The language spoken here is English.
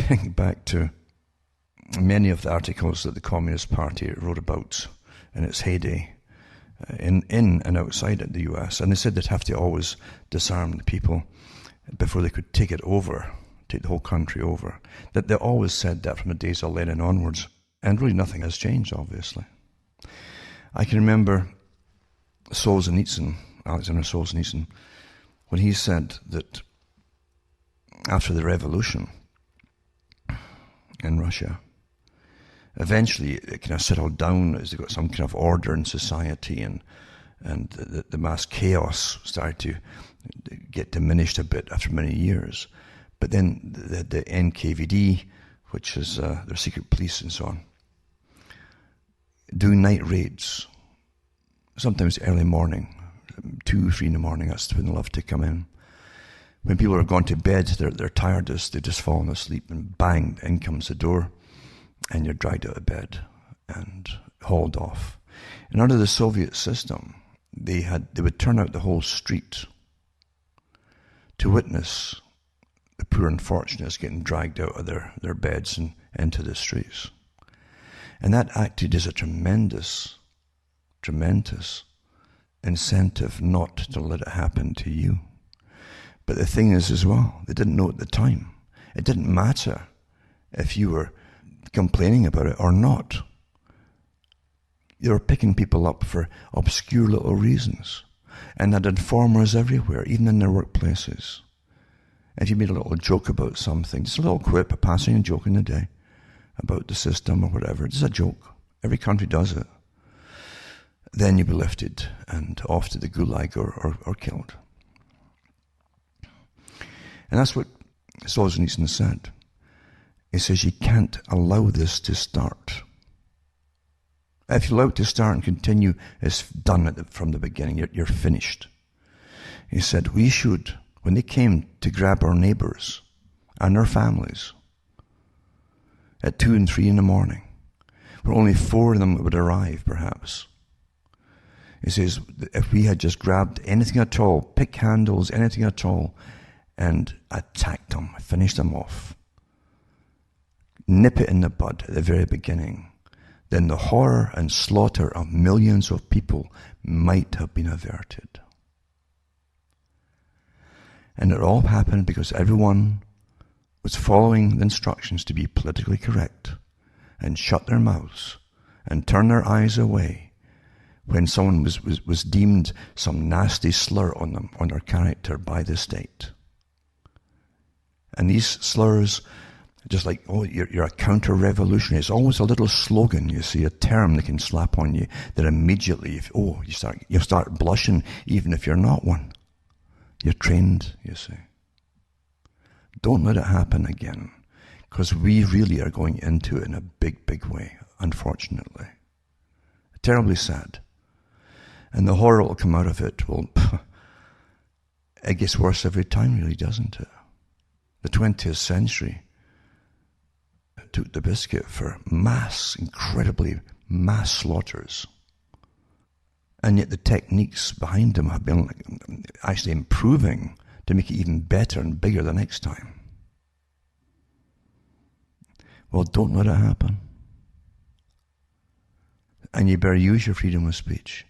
think back to many of the articles that the Communist Party wrote about in its heyday, in and outside the US, and they said they'd have to always disarm the people before they could take it over, take the whole country over. That they always said that from the days of Lenin onwards, and really nothing has changed, obviously. I can remember Alexander Solzhenitsyn, when he said that after the revolution in Russia, eventually it kind of settled down as they got some kind of order in society, and the mass chaos started to get diminished a bit after many years. But then the NKVD, which is their secret police and so on, doing night raids, sometimes early morning, 2, 3 in the morning, that's when they love to come in. When people are gone to bed, they're tiredest, they've just fallen asleep, and bang, in comes the door, and you're dragged out of bed and hauled off. And under the Soviet system, they would turn out the whole street to witness the poor unfortunates getting dragged out of their beds and into the streets. And that acted as a tremendous incentive not to let it happen to you. But the thing is as well, they didn't know at the time. It didn't matter if you were complaining about it or not. They were picking people up for obscure little reasons, and had informers everywhere, even in their workplaces. If you made a little joke about something, just a little quip, a passing joke in the day about the system or whatever, just a joke. Every country does it. Then you'd be lifted and off to the gulag or killed. And that's what Solzhenitsyn said. He says you can't allow this to start. If you allow it to start and continue, it's done from the beginning. You're finished. He said we should, when they came to grab our neighbors and their families at 2 and 3 in the morning, where only 4 of them would arrive, perhaps. He says if we had just grabbed anything at all, pick handles, anything at all, and attacked them, finished them off, nip it in the bud at the very beginning, then the horror and slaughter of millions of people might have been averted. And it all happened because everyone was following the instructions to be politically correct and shut their mouths and turn their eyes away when someone was deemed some nasty slur on them, on their character by the state. And these slurs, just like, oh, you're a counter-revolutionary. It's always a little slogan, you see, a term they can slap on you that immediately, you start blushing even if you're not one. You're trained, you see. Don't let it happen again, because we really are going into it in a big, big way, unfortunately. Terribly sad. And the horror that will come out of it it gets worse every time, really, doesn't it? The 20th century took the biscuit for incredibly mass slaughters. And yet the techniques behind them have been actually improving to make it even better and bigger the next time. Well, don't let it happen. And you better use your freedom of speech.